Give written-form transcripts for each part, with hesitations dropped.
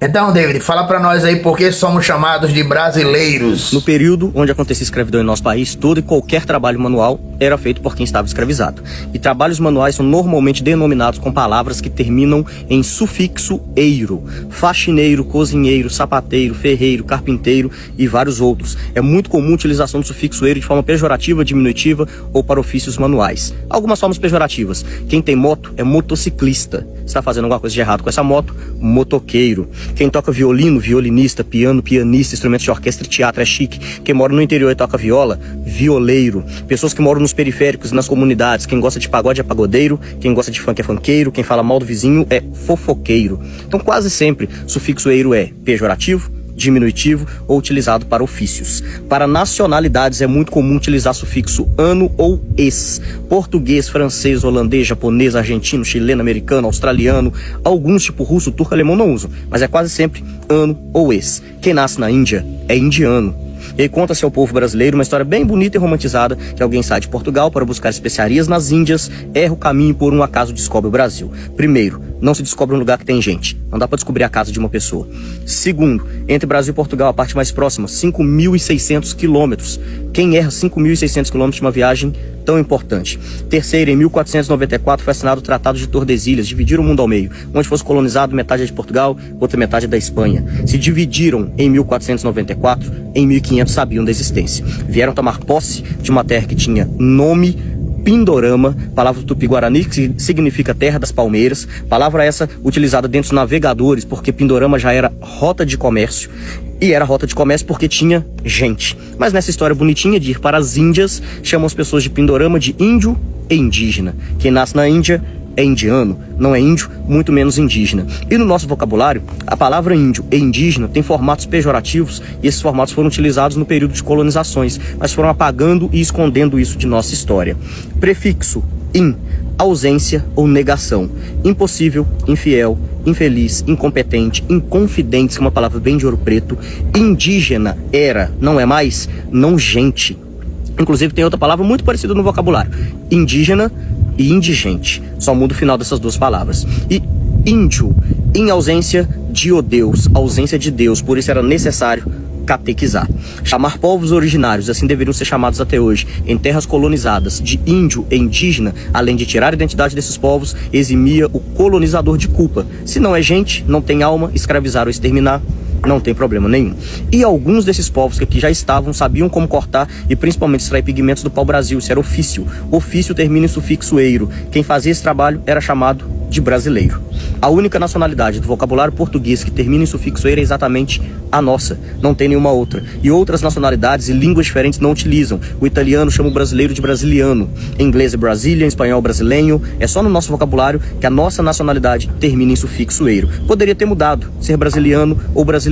Então, David, fala pra nós aí por que somos chamados de brasileiros. No período onde acontecia escravidão em nosso país, todo e qualquer trabalho manual era feito por quem estava escravizado. E trabalhos manuais são normalmente denominados com palavras que terminam em sufixo eiro. Faxineiro, cozinheiro, sapateiro, ferreiro, carpinteiro e vários outros. É muito comum a utilização do sufixo eiro de forma pejorativa, diminutiva ou para ofícios manuais. Algumas formas pejorativas. Quem tem moto é motociclista. Está fazendo alguma coisa de errado com essa moto? Motoqueiro. Quem toca violino, violinista, piano, pianista, instrumentos de orquestra e teatro é chique. Quem mora no interior e toca viola, violeiro. Pessoas que moram nos periféricos e nas comunidades. Quem gosta de pagode é pagodeiro. Quem gosta de funk é funkeiro. Quem fala mal do vizinho é fofoqueiro. Então quase sempre sufixo eiro é pejorativo, diminutivo ou utilizado para ofícios. Para nacionalidades é muito comum utilizar sufixo ano ou es. Português, francês, holandês, japonês, argentino, chileno, americano, australiano, alguns tipo russo, turco, alemão não usam, mas é quase sempre ano ou es. Quem nasce na Índia é indiano. E aí conta-se ao povo brasileiro uma história bem bonita e romantizada, que alguém sai de Portugal para buscar especiarias nas Índias, erra o caminho e por um acaso descobre o Brasil. Primeiro, não se descobre um lugar que tem gente. Não dá para descobrir a casa de uma pessoa. Segundo, entre Brasil e Portugal, a parte mais próxima, 5.600 quilômetros. Quem erra 5.600 quilômetros de uma viagem tão importante? Terceiro, em 1494 foi assinado o Tratado de Tordesilhas, dividiram o mundo ao meio. Onde fosse colonizado, metade é de Portugal, outra metade é da Espanha. Se dividiram em 1494, em 1500 sabiam da existência. Vieram tomar posse de uma terra que tinha nome Pindorama, palavra do Tupi-Guarani, que significa terra das palmeiras, palavra essa utilizada dentro dos navegadores, porque Pindorama já era rota de comércio, e era rota de comércio porque tinha gente. Mas nessa história bonitinha de ir para as Índias, chamam as pessoas de Pindorama de índio e indígena. Quem nasce na Índia é indiano, não é índio, muito menos indígena. E no nosso vocabulário, a palavra índio e indígena tem formatos pejorativos, e esses formatos foram utilizados no período de colonizações, mas foram apagando e escondendo isso de nossa história. Prefixo in, ausência ou negação. Impossível, infiel, infeliz, incompetente, inconfidente, que é uma palavra bem de Ouro Preto. Indígena, era, não é mais, não gente. Inclusive tem outra palavra muito parecida no vocabulário. Indígena e indigente. Só muda o final dessas duas palavras. E índio, em ausência de o Deus, ausência de Deus, por isso era necessário catequizar. Chamar povos originários, assim deveriam ser chamados até hoje, em terras colonizadas, de índio e indígena, além de tirar a identidade desses povos, eximia o colonizador de culpa. Se não é gente, não tem alma, escravizar ou exterminar, não tem problema nenhum. E alguns desses povos que aqui já estavam sabiam como cortar e principalmente extrair pigmentos do pau-brasil. Isso era ofício. Ofício termina em sufixo eiro. Quem fazia esse trabalho era chamado de brasileiro. A única nacionalidade do vocabulário português que termina em sufixo eiro é exatamente a nossa. Não tem nenhuma outra. E outras nacionalidades e línguas diferentes não utilizam. O italiano chama o brasileiro de brasiliano. Em inglês é Brazilian, em espanhol brasileiro. É só no nosso vocabulário que a nossa nacionalidade termina em sufixo eiro. Poderia ter mudado, ser brasiliano ou brasileiro.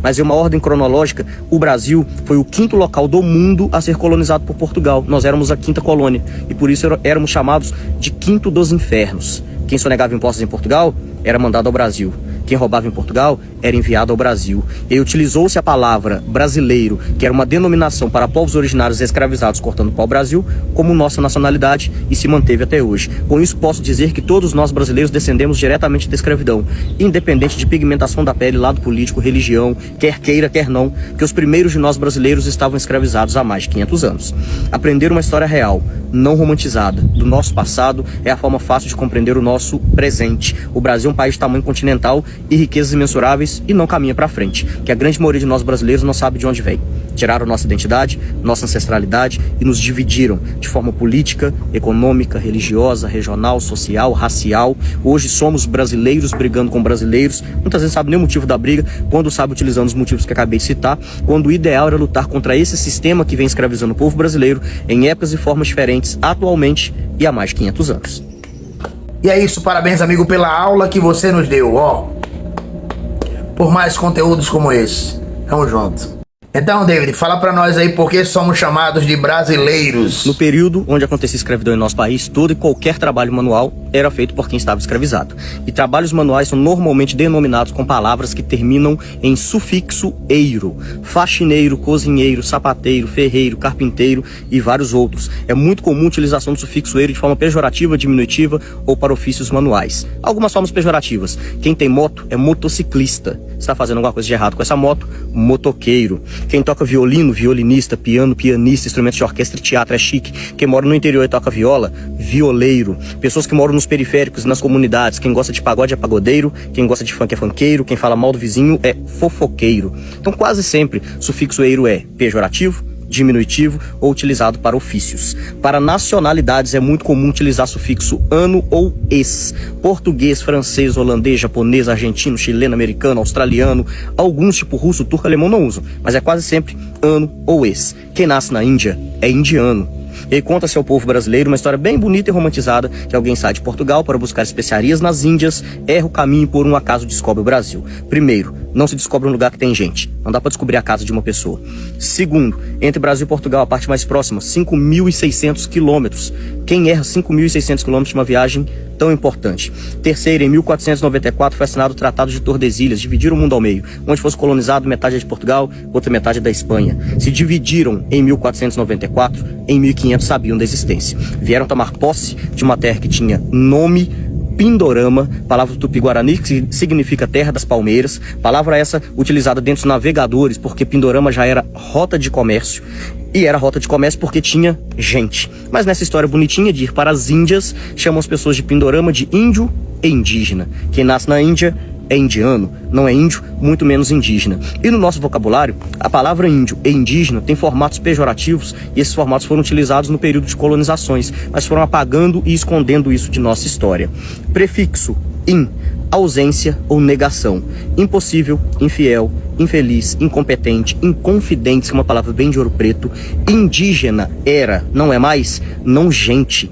Mas em uma ordem cronológica, o Brasil foi o quinto local do mundo a ser colonizado por Portugal. Nós éramos a quinta colônia e por isso éramos chamados de quinto dos infernos. Quem sonegava impostos em Portugal era mandado ao Brasil. Quem roubava em Portugal era enviado ao Brasil. E utilizou-se a palavra brasileiro, que era uma denominação para povos originários escravizados cortando pau-brasil, como nossa nacionalidade e se manteve até hoje. Com isso posso dizer que todos nós brasileiros descendemos diretamente da escravidão, independente de pigmentação da pele, lado político, religião, quer queira, quer não, que os primeiros de nós brasileiros estavam escravizados há mais de 500 anos. Aprender uma história real, não romantizada, do nosso passado é a forma fácil de compreender o nosso presente. O Brasil é um país de tamanho continental e riquezas imensuráveis e não caminha para frente, que a grande maioria de nós brasileiros não sabe de onde vem. Tiraram nossa identidade, nossa ancestralidade e nos dividiram de forma política, econômica, religiosa, regional, social, racial. Hoje somos brasileiros brigando com brasileiros, muitas vezes sabe nem o motivo da briga, quando sabe utilizando os motivos que acabei de citar, quando o ideal era lutar contra esse sistema que vem escravizando o povo brasileiro em épocas e formas diferentes atualmente e há mais de 500 anos. E é isso, parabéns amigo pela aula que você nos deu, ó. Por mais conteúdos como esse. Tamo junto. Então, David, fala pra nós aí por que somos chamados de brasileiros. No período onde acontecia escravidão em nosso país, todo e qualquer trabalho manual era feito por quem estava escravizado. E trabalhos manuais são normalmente denominados com palavras que terminam em sufixo eiro. Faxineiro, cozinheiro, sapateiro, ferreiro, carpinteiro e vários outros. É muito comum a utilização do sufixo eiro de forma pejorativa, diminutiva ou para ofícios manuais. Algumas formas pejorativas. Quem tem moto é motociclista. está fazendo alguma coisa de errado com essa moto, motoqueiro. Quem toca violino, violinista, piano, pianista, instrumentos de orquestra e teatro é chique. Quem mora no interior e toca viola, violeiro. Pessoas que moram nos periféricos e nas comunidades, quem gosta de pagode é pagodeiro, quem gosta de funk é funkeiro, quem fala mal do vizinho é fofoqueiro. Então quase sempre o sufixo eiro é pejorativo, diminutivo ou utilizado para ofícios. Para nacionalidades é muito comum utilizar sufixo ano ou es. Português, francês, holandês, japonês, argentino, chileno, americano, australiano, alguns tipo russo, turco, alemão não usam, mas é quase sempre ano ou es. Quem nasce na Índia é indiano. E aí conta-se ao povo brasileiro uma história bem bonita e romantizada, que alguém sai de Portugal para buscar especiarias nas Índias, erra o caminho e por um acaso descobre o Brasil. Primeiro, não se descobre um lugar que tem gente. Não dá para descobrir a casa de uma pessoa. Segundo, entre Brasil e Portugal, a parte mais próxima, 5.600 quilômetros. Quem erra 5.600 quilômetros de uma viagem tão importante? Terceiro, em 1494 foi assinado o Tratado de Tordesilhas, dividiram o mundo ao meio. Onde fosse colonizado, metade é de Portugal, outra metade é da Espanha. Se dividiram em 1494, em 1500 sabiam da existência. Vieram tomar posse de uma terra que tinha nome Pindorama, palavra do Tupi-Guarani, que significa terra das palmeiras, palavra essa utilizada dentro dos navegadores, porque Pindorama já era rota de comércio, e era rota de comércio porque tinha gente. Mas nessa história bonitinha de ir para as Índias, chamam as pessoas de Pindorama de índio e indígena. Quem nasce na Índia é indiano, não é índio, muito menos indígena. E no nosso vocabulário, a palavra índio e indígena tem formatos pejorativos, e esses formatos foram utilizados no período de colonizações, mas foram apagando e escondendo isso de nossa história. Prefixo in, ausência ou negação. Impossível, infiel, infeliz, incompetente, inconfidente, que é uma palavra bem de Ouro Preto. Indígena, era, não é mais, não gente.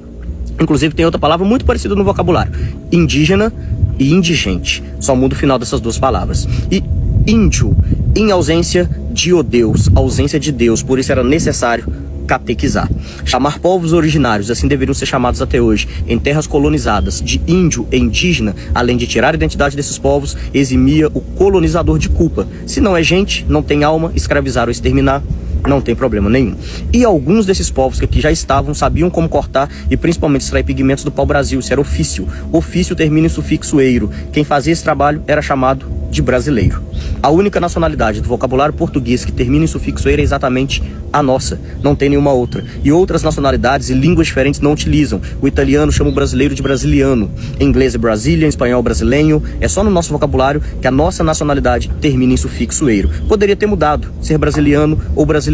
Inclusive tem outra palavra muito parecida no vocabulário, indígena e indigente. Só muda o final dessas duas palavras. E índio, em ausência de o Deus, ausência de Deus, por isso era necessário catequizar. Chamar povos originários, assim deveriam ser chamados até hoje, em terras colonizadas, de índio e indígena, além de tirar a identidade desses povos, eximia o colonizador de culpa. Se não é gente, não tem alma, escravizar ou exterminar, não tem problema nenhum. E alguns desses povos que aqui já estavam sabiam como cortar e principalmente extrair pigmentos do pau-brasil. Isso era ofício. Ofício termina em sufixo eiro. Quem fazia esse trabalho era chamado de brasileiro. A única nacionalidade do vocabulário português que termina em sufixo eiro é exatamente a nossa. Não tem nenhuma outra. E outras nacionalidades e línguas diferentes não utilizam. O italiano chama o brasileiro de brasiliano. Em inglês é Brazilian, em espanhol brasileiro. É só no nosso vocabulário que a nossa nacionalidade termina em sufixo eiro. Poderia ter mudado, ser brasiliano ou brasileiro.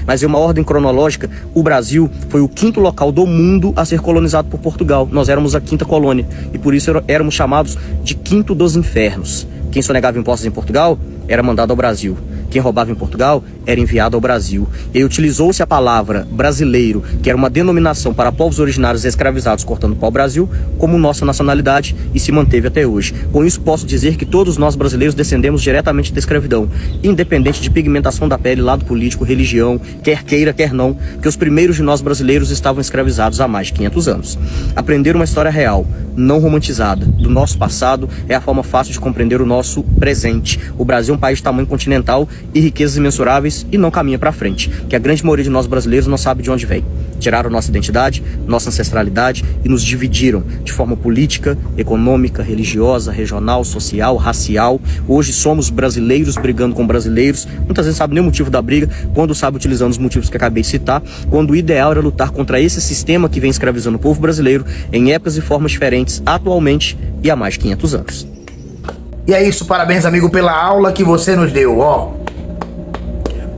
Mas em uma ordem cronológica, o Brasil foi o 5º local do mundo a ser colonizado por Portugal. Nós éramos a 5ª colônia e por isso éramos chamados de 5º dos infernos. Quem sonegava impostos em Portugal era mandado ao Brasil. Quem roubava em Portugal era enviado ao Brasil. E utilizou-se a palavra brasileiro, que era uma denominação para povos originários escravizados cortando o pau-brasil, como nossa nacionalidade e se manteve até hoje. Com isso posso dizer que todos nós brasileiros descendemos diretamente da escravidão, independente de pigmentação da pele, lado político, religião, quer queira, quer não, que os primeiros de nós brasileiros estavam escravizados há mais de 500 anos. Aprender uma história real, não romantizada, do nosso passado é a forma fácil de compreender o nosso presente. O Brasil é um país de tamanho continental e riquezas imensuráveis e não caminha para frente, que a grande maioria de nós brasileiros não sabe de onde vem. Tiraram nossa identidade, nossa ancestralidade e nos dividiram de forma política, econômica, religiosa, regional, social, racial. Hoje somos brasileiros brigando com brasileiros, muitas vezes sabe nem o motivo da briga, quando sabe utilizando os motivos que acabei de citar, quando o ideal era lutar contra esse sistema que vem escravizando o povo brasileiro em épocas e formas diferentes atualmente e há mais de 500 anos. E é isso, parabéns amigo pela aula que você nos deu, ó.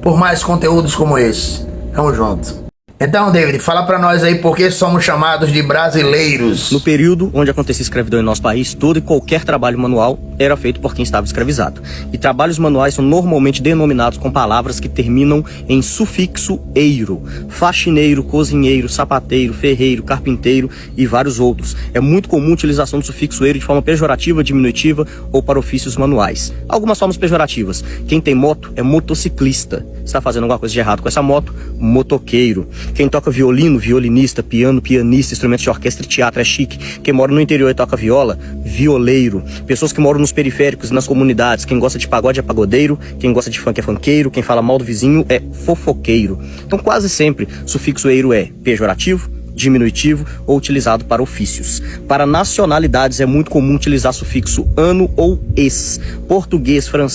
Por mais conteúdos como esse. Tamo junto. Então, David, fala pra nós aí por que somos chamados de brasileiros. No período onde acontecia escravidão em nosso país, todo e qualquer trabalho manual era feito por quem estava escravizado. E trabalhos manuais são normalmente denominados com palavras que terminam em sufixo eiro. Faxineiro, cozinheiro, sapateiro, ferreiro, carpinteiro e vários outros. É muito comum a utilização do sufixo eiro de forma pejorativa, diminutiva ou para ofícios manuais. Algumas formas pejorativas. Quem tem moto é motociclista. Está fazendo alguma coisa de errado com essa moto, motoqueiro. Quem toca violino, violinista, piano, pianista, instrumentos de orquestra e teatro é chique. Quem mora no interior e toca viola, violeiro. Pessoas que moram nos periféricos e nas comunidades, quem gosta de pagode é pagodeiro, quem gosta de funk é funkeiro, quem fala mal do vizinho é fofoqueiro. Então quase sempre o sufixo eiro é pejorativo, diminutivo ou utilizado para ofícios. Para nacionalidades é muito comum utilizar sufixo ano ou es. Português, francês,